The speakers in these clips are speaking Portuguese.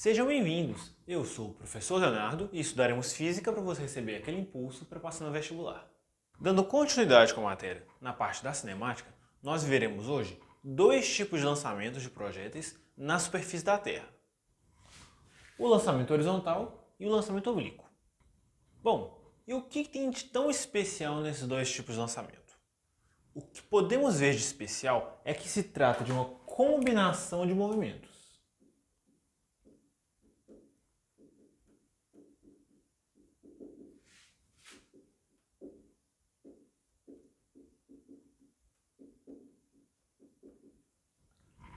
Sejam bem-vindos! Eu sou o professor Leonardo e estudaremos física para você receber aquele impulso para passar no vestibular. Dando continuidade com a matéria, na parte da cinemática, nós veremos hoje dois tipos de lançamentos de projéteis na superfície da Terra. O lançamento horizontal e o lançamento oblíquo. Bom, e o que tem de tão especial nesses dois tipos de lançamento? O que podemos ver de especial é que se trata de uma combinação de movimentos.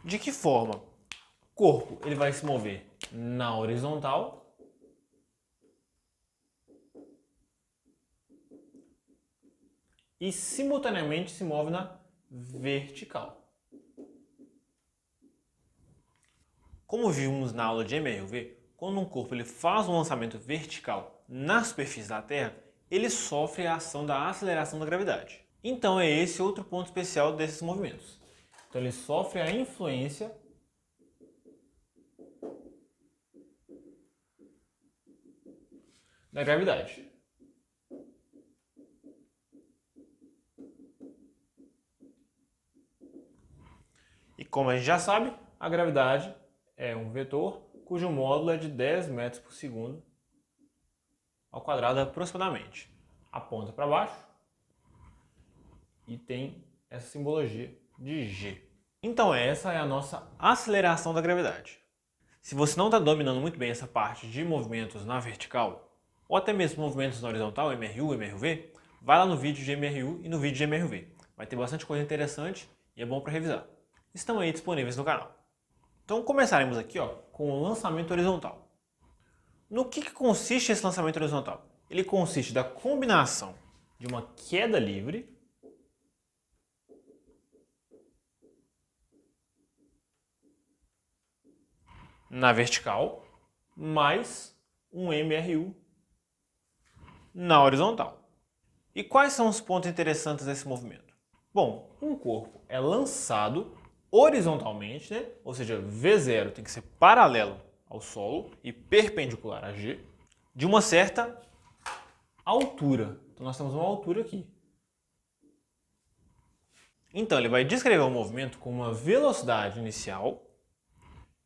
De que forma? O corpo ele vai se mover na horizontal e simultaneamente se move na vertical. Como vimos na aula de MRUV, quando um corpo ele faz um lançamento vertical na superfície da Terra, ele sofre a ação da aceleração da gravidade. Então é esse outro ponto especial desses movimentos. Então ele sofre a influência da gravidade. E como a gente já sabe, a gravidade é um vetor cujo módulo é de 10 metros por segundo ao quadrado aproximadamente. Aponta para baixo e tem essa simbologia de G. Então essa é a nossa aceleração da gravidade. Se você não está dominando muito bem essa parte de movimentos na vertical, ou até mesmo movimentos na horizontal, MRU, MRV, vai lá no vídeo de MRU e no vídeo de MRV. Vai ter bastante coisa interessante e é bom para revisar. Estão aí disponíveis no canal. Então começaremos aqui com o lançamento horizontal. No que consiste esse lançamento horizontal? Ele consiste da combinação de uma queda livre na vertical mais um MRU na horizontal. E quais são os pontos interessantes desse movimento? Bom, um corpo é lançado horizontalmente, né? Ou seja, V0 tem que ser paralelo ao solo e perpendicular a G, de uma certa altura. Então nós temos uma altura aqui. Então ele vai descrever o movimento com uma velocidade inicial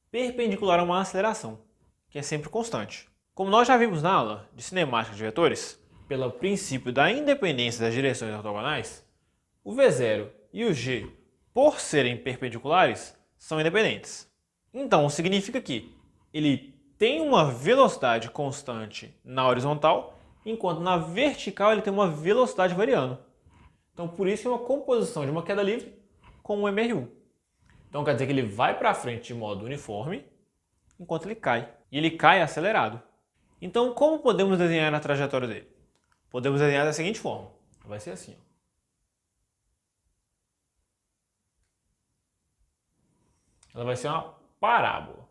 perpendicular a uma aceleração, que é sempre constante. Como nós já vimos na aula de cinemática de vetores, pelo princípio da independência das direções ortogonais, o V0 e o G, por serem perpendiculares, são independentes. Então significa que ele tem uma velocidade constante na horizontal, enquanto na vertical ele tem uma velocidade variando. Então por isso é uma composição de uma queda livre com um MRU. Então quer dizer que ele vai para frente de modo uniforme, enquanto ele cai. E ele cai acelerado. Então como podemos desenhar a trajetória dele? Podemos desenhar da seguinte forma. Vai ser assim. Ela vai ser uma parábola.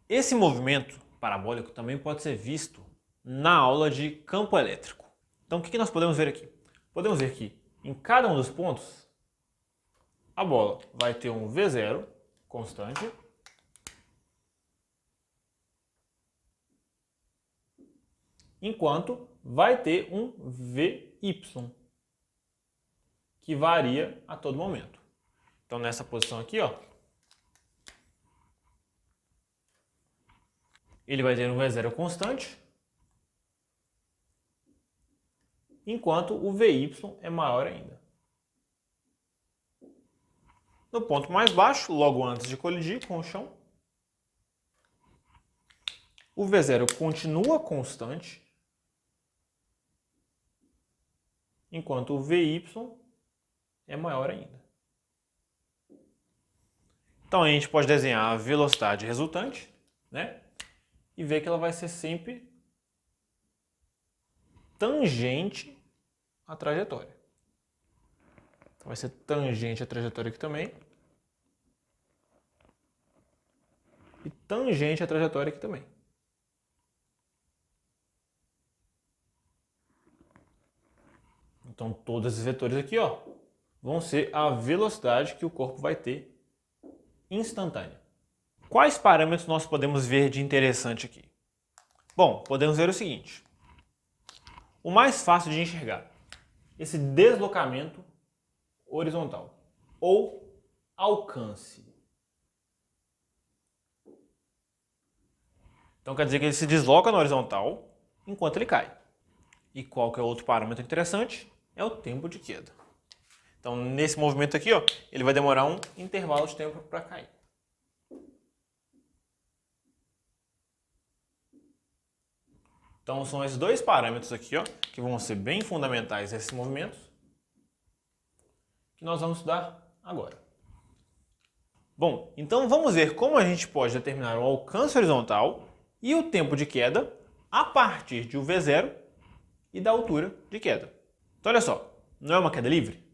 Esse movimento parabólico também pode ser visto na aula de campo elétrico. Então o que nós podemos ver aqui? Podemos ver que em cada um dos pontos a bola vai ter um V0 constante enquanto vai ter um VY que varia a todo momento. Então nessa posição aqui, ele vai ter um V0 constante, enquanto o VY é maior ainda. No ponto mais baixo, logo antes de colidir com o chão, o V0 continua constante, enquanto o VY é maior ainda. Então a gente pode desenhar a velocidade resultante, né? E ver que ela vai ser sempre tangente à trajetória. Então vai ser tangente à trajetória aqui também. E tangente à trajetória aqui também. Então todos esses vetores aqui, vão ser a velocidade que o corpo vai ter instantânea. Quais parâmetros nós podemos ver de interessante aqui? Bom, podemos ver o seguinte. O mais fácil de enxergar, esse deslocamento horizontal ou alcance. Então quer dizer que ele se desloca na horizontal enquanto ele cai. E qual que é outro parâmetro interessante? É o tempo de queda. Então nesse movimento aqui, ó, ele vai demorar um intervalo de tempo para cair. Então são esses dois parâmetros aqui, ó, que vão ser bem fundamentais nesses movimentos, que nós vamos estudar agora. Bom, então vamos ver como a gente pode determinar o alcance horizontal e o tempo de queda a partir de V0 e da altura de queda. Então olha só, não é uma queda livre?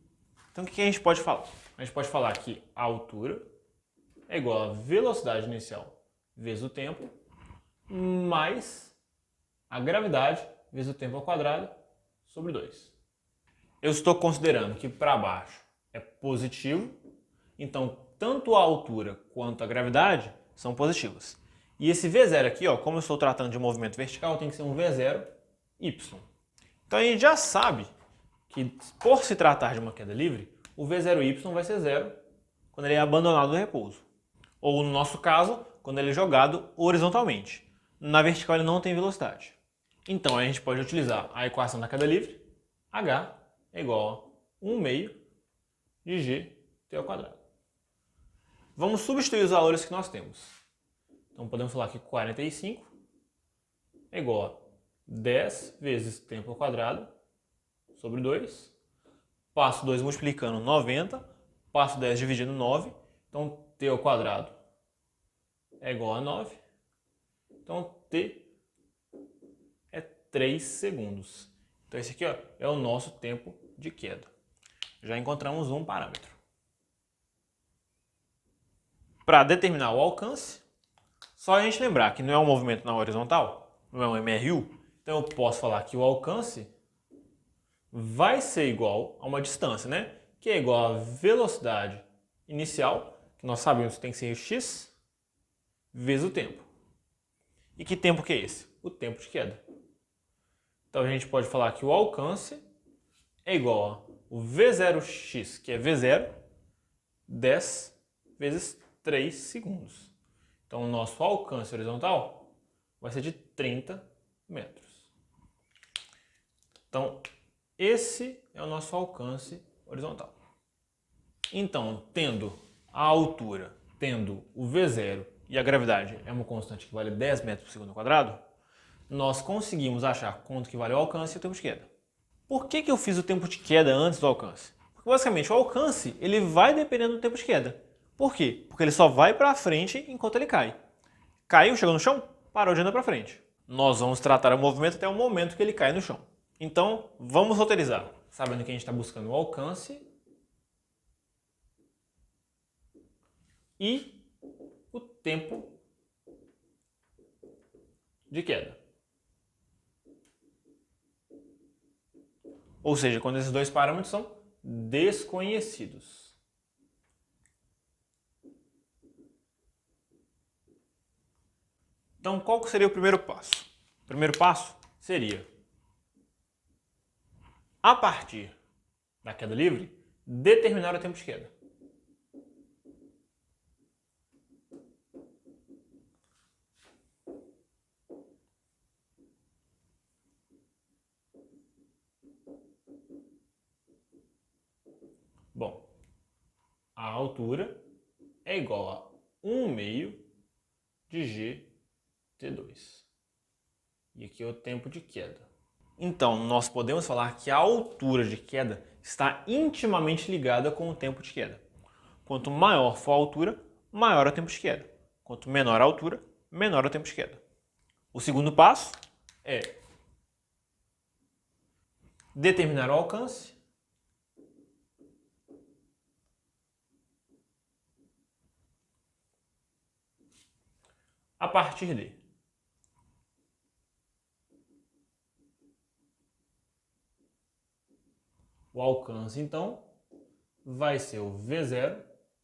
Então o que a gente pode falar? A gente pode falar que a altura é igual a velocidade inicial vezes o tempo, mais a gravidade vezes o tempo ao quadrado sobre 2. Eu estou considerando que para baixo é positivo, então tanto a altura quanto a gravidade são positivas. E esse V0 aqui, ó, como eu estou tratando de um movimento vertical, tem que ser um V0y. Então a gente já sabe que, por se tratar de uma queda livre, o V0y vai ser zero quando ele é abandonado no repouso. Ou, no nosso caso, quando ele é jogado horizontalmente. Na vertical ele não tem velocidade. Então a gente pode utilizar a equação da queda livre, h é igual a 1 meio de gt ao quadrado. Vamos substituir os valores que nós temos. Então podemos falar que 45 é igual a 10 vezes tempo ao quadrado sobre 2. Passo 2 multiplicando 90, passo 10 dividindo 9. Então t ao quadrado é igual a 9. Então t é 3 segundos. Então esse aqui, ó, é o nosso tempo de queda. Já encontramos um parâmetro. Para determinar o alcance, só a gente lembrar que não é um movimento na horizontal, não é um MRU, então eu posso falar que o alcance vai ser igual a uma distância, né? Que é igual a velocidade inicial, que nós sabemos que tem que ser x, vezes o tempo. E que tempo que é esse? O tempo de queda. Então a gente pode falar que o alcance é igual a o V0x, que é V0, 10 vezes 3 segundos. Então o nosso alcance horizontal vai ser de 30 metros. Então esse é o nosso alcance horizontal. Então, tendo a altura, tendo o V0 e a gravidade é uma constante que vale 10 metros por segundo ao quadrado, nós conseguimos achar quanto que vale o alcance e o tempo de queda. Por que eu fiz o tempo de queda antes do alcance? Porque basicamente o alcance ele vai dependendo do tempo de queda. Por quê? Porque ele só vai para frente enquanto ele cai. Caiu, chegou no chão, parou de andar para frente. Nós vamos tratar o movimento até o momento que ele cai no chão. Então, vamos roteirizar, sabendo que a gente está buscando o alcance e o tempo de queda. Ou seja, quando esses dois parâmetros são desconhecidos. Então, qual seria o primeiro passo? O primeiro passo seria, a partir da queda livre, determinar o tempo de queda. Bom, a altura é igual a 1 meio de gt2. E aqui é o tempo de queda. Então, nós podemos falar que a altura de queda está intimamente ligada com o tempo de queda. Quanto maior for a altura, maior é o tempo de queda. Quanto menor a altura, menor é o tempo de queda. O segundo passo é determinar o alcance a partir de o alcance, então, vai ser o V0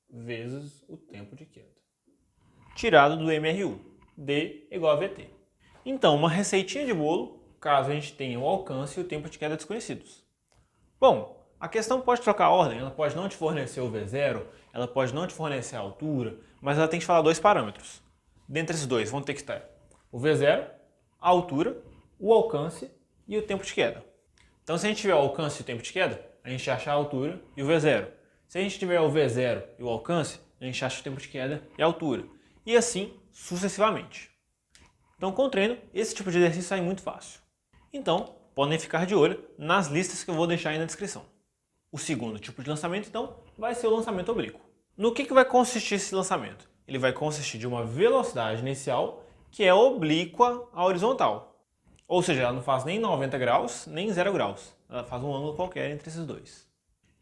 vezes o tempo de queda, tirado do MRU, D igual a VT. Então, uma receitinha de bolo, caso a gente tenha o alcance e o tempo de queda desconhecidos. Bom, a questão pode trocar a ordem, ela pode não te fornecer o V0, ela pode não te fornecer a altura, mas ela tem que falar dois parâmetros. Dentre esses dois vão ter que estar o V0, a altura, o alcance e o tempo de queda. Então, se a gente tiver o alcance e o tempo de queda, a gente acha a altura e o V0. Se a gente tiver o V0 e o alcance, a gente acha o tempo de queda e a altura. E assim sucessivamente. Então, com o treino, esse tipo de exercício sai muito fácil. Então, podem ficar de olho nas listas que eu vou deixar aí na descrição. O segundo tipo de lançamento, então, vai ser o lançamento oblíquo. No que vai consistir esse lançamento? Ele vai consistir de uma velocidade inicial que é oblíqua à horizontal. Ou seja, ela não faz nem 90 graus, nem 0 graus. Ela faz um ângulo qualquer entre esses dois.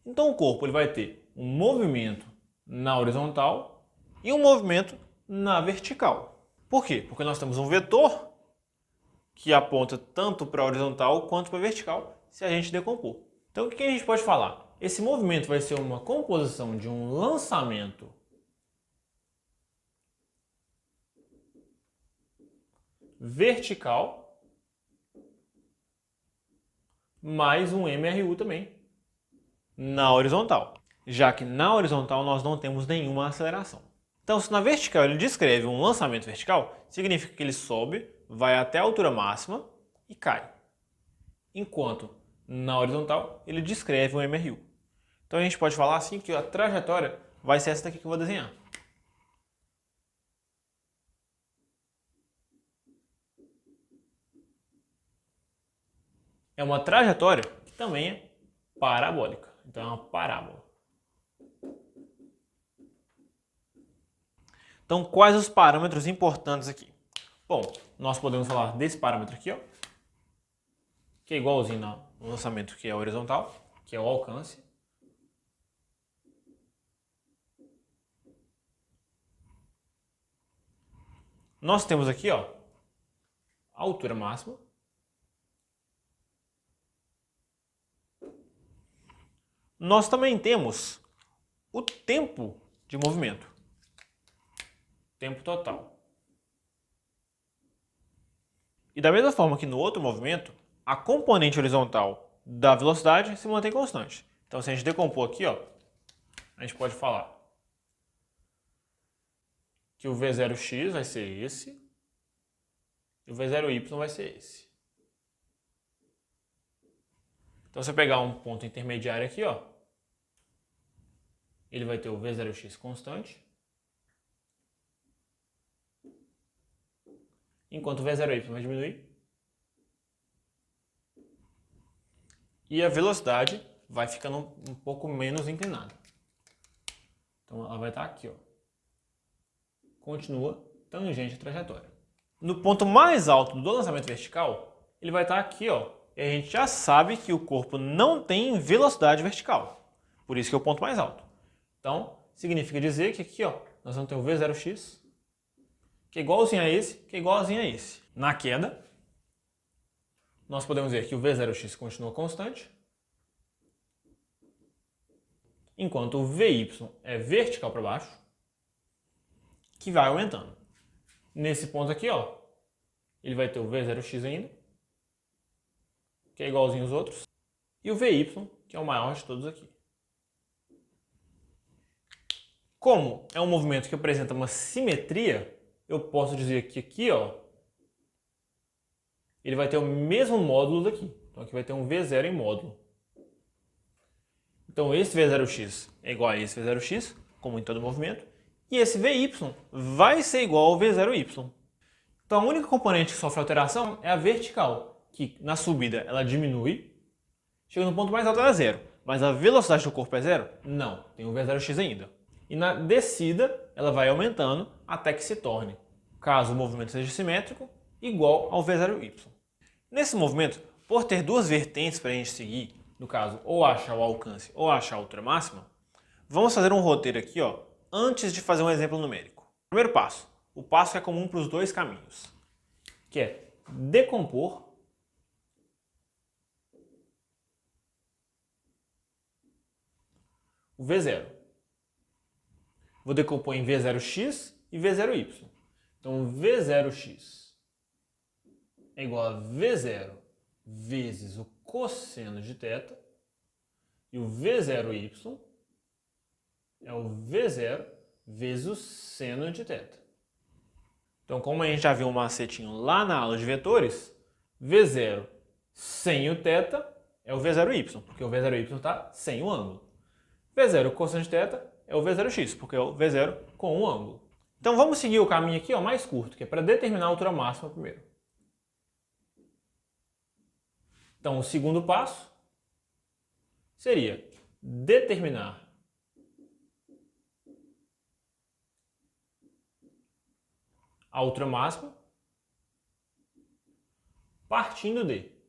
Então o corpo ele vai ter um movimento na horizontal e um movimento na vertical. Por quê? Porque nós temos um vetor que aponta tanto para a horizontal quanto para a vertical, se a gente decompor. Então o que a gente pode falar? Esse movimento vai ser uma composição de um lançamento vertical mais um MRU também na horizontal, já que na horizontal nós não temos nenhuma aceleração. Então, se na vertical ele descreve um lançamento vertical, significa que ele sobe, vai até a altura máxima e cai. Enquanto na horizontal ele descreve um MRU. Então a gente pode falar assim que a trajetória vai ser essa daqui que eu vou desenhar. É uma trajetória que também é parabólica. Então é uma parábola. Então quais os parâmetros importantes aqui? Bom, nós podemos falar desse parâmetro aqui, ó, que é igualzinho no lançamento que é horizontal, que é o alcance. Nós temos aqui, ó, a altura máxima. Nós também temos o tempo de movimento, tempo total. E da mesma forma que no outro movimento, a componente horizontal da velocidade se mantém constante. Então, se a gente decompor aqui, ó, a gente pode falar que o V0x vai ser esse e o V0y vai ser esse. Então, se eu pegar um ponto intermediário aqui, ó, ele vai ter o V0x constante, enquanto o V0y vai diminuir. E a velocidade vai ficando um pouco menos inclinada. Então ela vai estar aqui, ó. Continua tangente à trajetória. No ponto mais alto do lançamento vertical, ele vai estar aqui, ó. E a gente já sabe que o corpo não tem velocidade vertical. Por isso que é o ponto mais alto. Então, significa dizer que aqui, ó, nós vamos ter o V0x, que é igualzinho a esse, que é igualzinho a esse. Na queda, nós podemos ver que o V0x continua constante, enquanto o Vy é vertical para baixo, que vai aumentando. Nesse ponto aqui, ó, ele vai ter o V0x ainda, que é igualzinho aos outros, e o Vy, que é o maior de todos aqui. Como é um movimento que apresenta uma simetria, eu posso dizer que aqui, ó, ele vai ter o mesmo módulo daqui. Então aqui vai ter um V0 em módulo. Então esse V0x é igual a esse V0x, como em todo movimento, e esse Vy vai ser igual ao V0y. Então a única componente que sofre alteração é a vertical, que na subida ela diminui, chega no ponto mais alto ela é zero. Mas a velocidade do corpo é zero? Não, tem o V0x ainda. E na descida ela vai aumentando até que se torne, caso o movimento seja simétrico, igual ao V0y. Nesse movimento, por ter duas vertentes para a gente seguir, no caso, ou achar o alcance ou achar a altura máxima, vamos fazer um roteiro aqui, ó, antes de fazer um exemplo numérico. Primeiro passo, o passo que é comum para os dois caminhos, que é decompor o V0. Vou decompor em V0x e V0y. Então, V0x é igual a V0 vezes o cosseno de θ. E o V0y é o V0 vezes o seno de θ. Então, como a gente já viu um macetinho lá na aula de vetores, V0 sem o θ é o V0y, porque o V0y está sem o ângulo. V0 cosseno de θ é o V0x, porque é o V0 com o ângulo. Então vamos seguir o caminho aqui mais curto, que é para determinar a altura máxima primeiro. Então o segundo passo seria determinar a altura máxima partindo de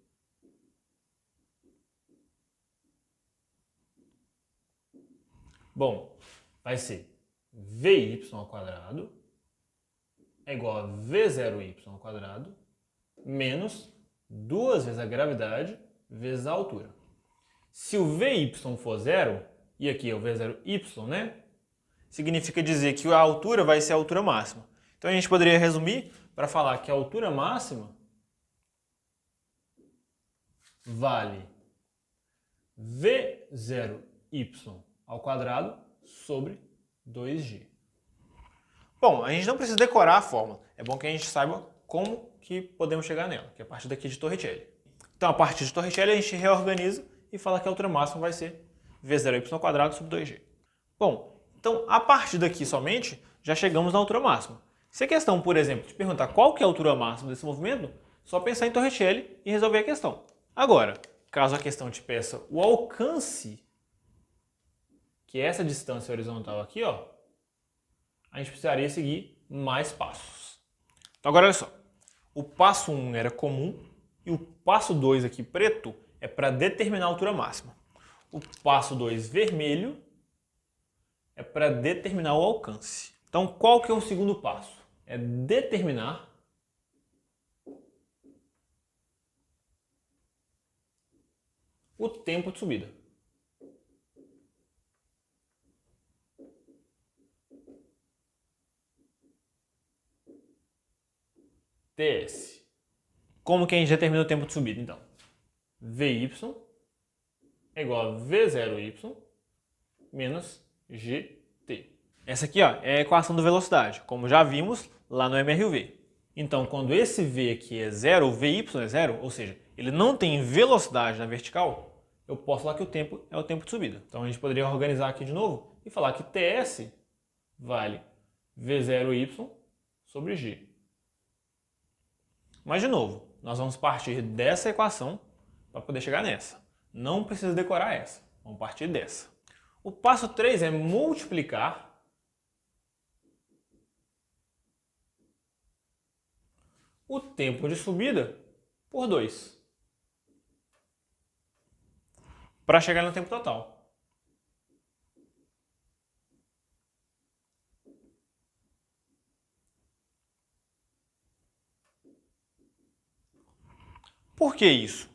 vai ser Vy ao quadrado é igual a V0y ao quadrado menos 2 vezes a gravidade vezes a altura. Se o Vy for zero, e aqui é o V0y, né? Significa dizer que a altura vai ser a altura máxima. Então a gente poderia resumir para falar que a altura máxima vale V0y ao quadrado sobre 2g. Bom, a gente não precisa decorar a fórmula. É bom que a gente saiba como que podemos chegar nela, que é a partir daqui de Torricelli. Então, a partir de Torricelli, a gente reorganiza e fala que a altura máxima vai ser V0y ao quadrado sobre 2g. Bom, então, a partir daqui somente, já chegamos na altura máxima. Se a questão, por exemplo, te perguntar qual que é a altura máxima desse movimento, só pensar em Torricelli e resolver a questão. Agora, caso a questão te peça o alcance, que é essa distância horizontal aqui, ó, a gente precisaria seguir mais passos. Então agora olha só, o passo 1 era comum e o passo 2 aqui preto é para determinar a altura máxima. O passo 2 vermelho é para determinar o alcance. Então qual que é o segundo passo? É determinar o tempo de subida. TS. Como que a gente determina o tempo de subida, então? Vy é igual a V0y menos GT. Essa aqui, ó, é a equação da velocidade, como já vimos lá no MRUV. Então, quando esse V aqui é zero, o Vy é zero, ou seja, ele não tem velocidade na vertical, eu posso falar que o tempo é o tempo de subida. Então, a gente poderia organizar aqui de novo e falar que TS vale V0y sobre G. Mas, de novo, nós vamos partir dessa equação para poder chegar nessa. Não precisa decorar essa. Vamos partir dessa. O passo 3 é multiplicar o tempo de subida por 2 para chegar no tempo total. Por que isso?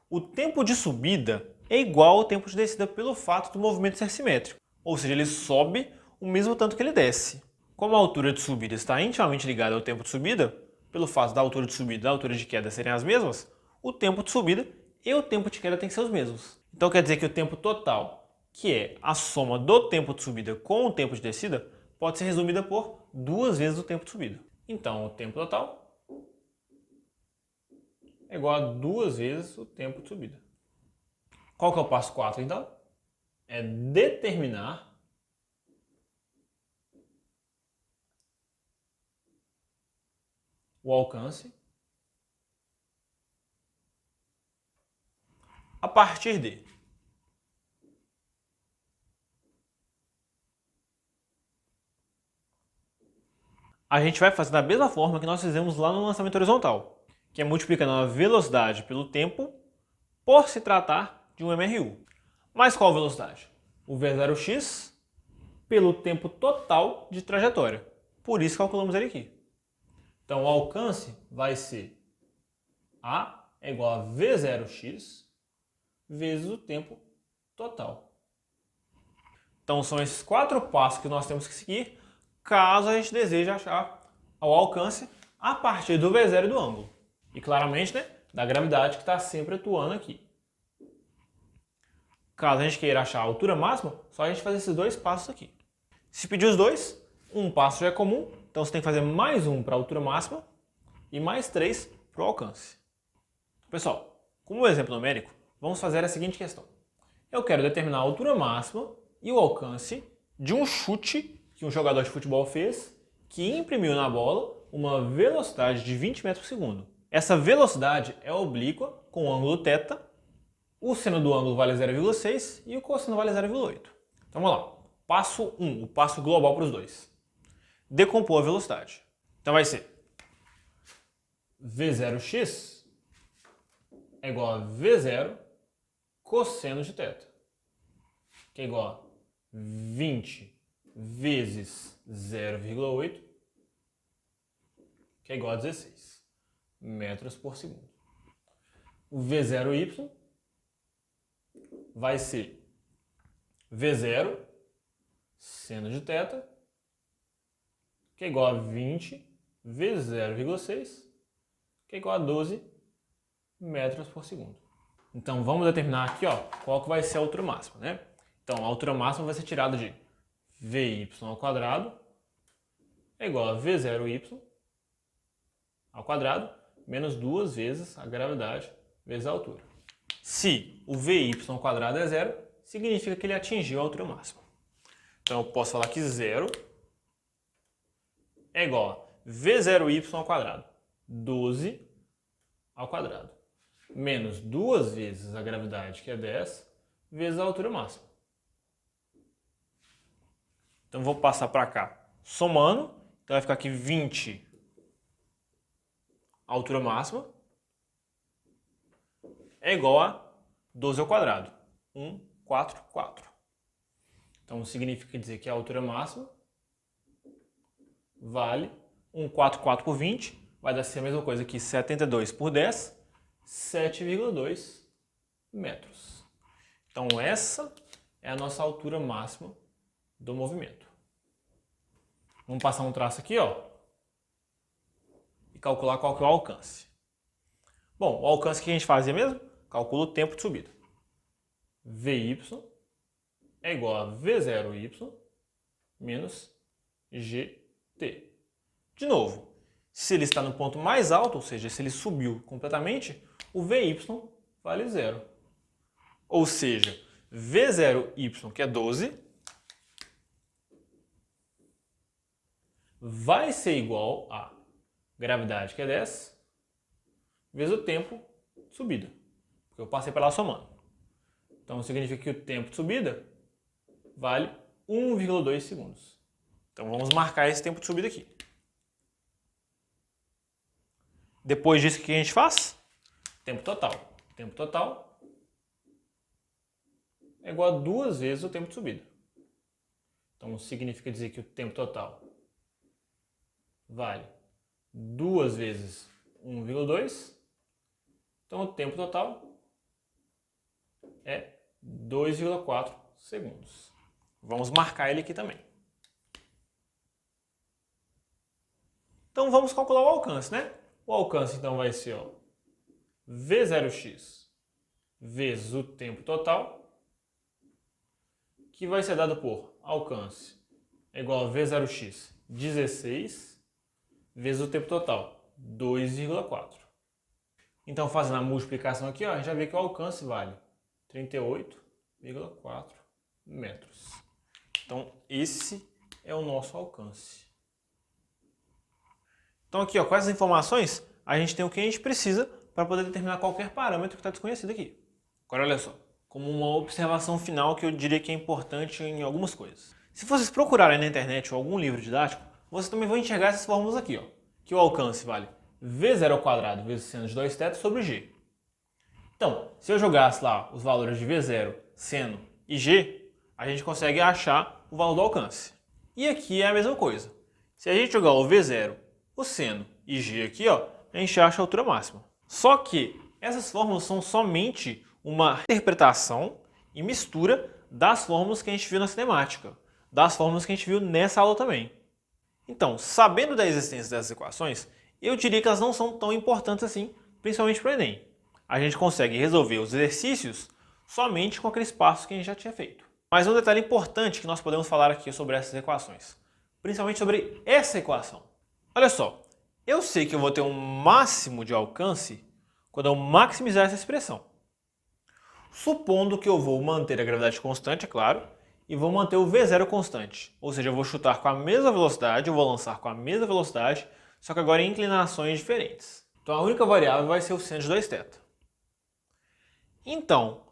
O tempo de subida é igual ao tempo de descida pelo fato do movimento ser simétrico, ou seja, ele sobe o mesmo tanto que ele desce. Como a altura de subida está intimamente ligada ao tempo de subida, pelo fato da altura de subida e da altura de queda serem as mesmas, o tempo de subida e o tempo de queda têm que ser os mesmos. Então quer dizer que o tempo total, que é a soma do tempo de subida com o tempo de descida, pode ser resumida por 2 vezes o tempo de subida. Então o tempo total é igual a 2 vezes o tempo de subida. Qual que é o passo 4, então? É determinar o alcance a partir de a gente vai fazer da mesma forma que nós fizemos lá no lançamento horizontal, que é multiplicando a velocidade pelo tempo por se tratar de um MRU. Mas qual velocidade? O V0x pelo tempo total de trajetória. Por isso calculamos ele aqui. Então o alcance vai ser A é igual a V0x vezes o tempo total. Então são esses 4 passos que nós temos que seguir caso a gente deseje achar o alcance a partir do V0 e do ângulo. E claramente, né, da gravidade que está sempre atuando aqui. Caso a gente queira achar a altura máxima, só a gente fazer esses 2 passos aqui. Se pedir os 2, um passo já é comum, então você tem que fazer mais um para a altura máxima e mais 3 para o alcance. Pessoal, como exemplo numérico, vamos fazer a seguinte questão. Eu quero determinar a altura máxima e o alcance de um chute que um jogador de futebol fez, que imprimiu na bola uma velocidade de 20 metros por segundo. Essa velocidade é oblíqua com o ângulo θ, o seno do ângulo vale 0,6 e o cosseno vale 0,8. Então vamos lá. Passo 1, o passo global para os dois. Decompor a velocidade. Então vai ser V0x é igual a V0 cosseno de θ, que é igual a 20 vezes 0,8, que é igual a 16 metros por segundo. O V0y vai ser V0 seno de θ, que é igual a 20 vezes 0,6, que é igual a 12 metros por segundo. Então vamos determinar aqui, ó, qual que vai ser a altura máxima, né? Então a altura máxima vai ser tirada de Vy ao quadrado é igual a V0y ao quadrado menos 2 vezes a gravidade vezes a altura. Se o Vy ao quadrado é 0, significa que ele atingiu a altura máxima. Então eu posso falar que 0 é igual a V0y ao quadrado, 12 ao quadrado, menos 2 vezes a gravidade, que é 10, vezes a altura máxima. Então vou passar para cá somando, então vai ficar aqui 20 a altura máxima é igual a 12 ao quadrado, 144. Então significa dizer que a altura máxima vale 144 por 20, vai dar ser a mesma coisa que 72 por 10, 7,2 metros. Então essa é a nossa altura máxima do movimento. Vamos passar um traço aqui, ó, e calcular qual que é o alcance. Bom, o alcance que a gente fazia mesmo, calcula o tempo de subida. Vy é igual a V0y menos gt. De novo, se ele está no ponto mais alto, ou seja, se ele subiu completamente, o Vy vale 0. Ou seja, V0y, que é 12, vai ser igual a gravidade, que é 10, vezes o tempo de subida, porque eu passei pela somando. Então significa que o tempo de subida vale 1,2 segundos. Então vamos marcar esse tempo de subida aqui. Depois disso, o que a gente faz? Tempo total. Tempo total é igual a 2 vezes o tempo de subida. Então significa dizer que o tempo total vale 2 vezes 1,2. Então o tempo total é 2,4 segundos. Vamos marcar ele aqui também. Então vamos calcular o alcance, né? O alcance então vai ser, ó, V0x vezes o tempo total, que vai ser dado por alcance é igual a V0x 16 vezes o tempo total, 2,4. Então fazendo a multiplicação aqui, ó, a gente já vê que o alcance vale 38,4 metros. Então esse é o nosso alcance. Então aqui, ó, com essas informações, a gente tem o que a gente precisa para poder determinar qualquer parâmetro que está desconhecido aqui. Agora olha só, como uma observação final que eu diria que é importante em algumas coisas. Se vocês procurarem na internet ou algum livro didático, vocês também vão enxergar essas fórmulas aqui, ó, que o alcance vale V0 ao quadrado vezes seno de 2θ sobre G. Então, se eu jogasse lá os valores de V0, seno e G, a gente consegue achar o valor do alcance. E aqui é a mesma coisa. Se a gente jogar o V0, o seno e G aqui, ó, a gente acha a altura máxima. Só que essas fórmulas são somente uma interpretação e mistura das fórmulas que a gente viu na cinemática, das fórmulas que a gente viu nessa aula também. Então, sabendo da existência dessas equações, eu diria que elas não são tão importantes assim, principalmente para o Enem. A gente consegue resolver os exercícios somente com aqueles passos que a gente já tinha feito. Mas um detalhe importante que nós podemos falar aqui sobre essas equações, principalmente sobre essa equação. Olha só, eu sei que eu vou ter um máximo de alcance quando eu maximizar essa expressão. Supondo que eu vou manter a gravidade constante, é claro, e vou manter o V0 constante. Ou seja, eu vou chutar com a mesma velocidade, eu vou lançar com a mesma velocidade, só que agora em inclinações diferentes. Então a única variável vai ser o seno de 2θ. Então,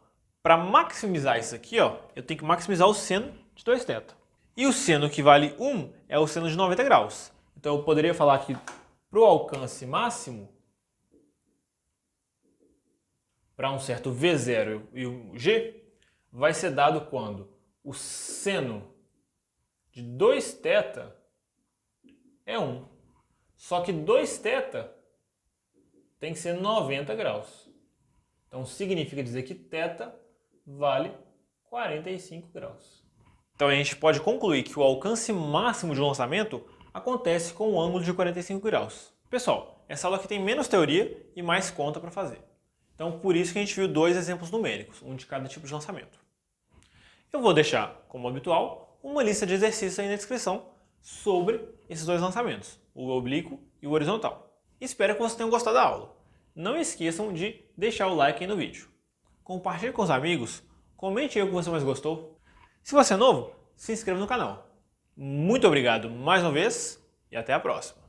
para maximizar isso aqui, ó, eu tenho que maximizar o seno de 2θ. E o seno que vale 1 é o seno de 90 graus. Então eu poderia falar que para o alcance máximo, para um certo V0 e o G, vai ser dado quando o seno de 2θ é 1. Só que 2θ tem que ser 90 graus. Então significa dizer que θ vale 45 graus. Então a gente pode concluir que o alcance máximo de lançamento acontece com um ângulo de 45 graus. Pessoal, essa aula aqui tem menos teoria e mais conta para fazer. Então por isso que a gente viu dois exemplos numéricos, um de cada tipo de lançamento. Eu vou deixar, como habitual, uma lista de exercícios aí na descrição sobre esses dois lançamentos, o oblíquo e o horizontal. Espero que vocês tenham gostado da aula. Não esqueçam de deixar o like aí no vídeo. Compartilhe com os amigos, comente aí o que você mais gostou. Se você é novo, se inscreva no canal. Muito obrigado mais uma vez e até a próxima.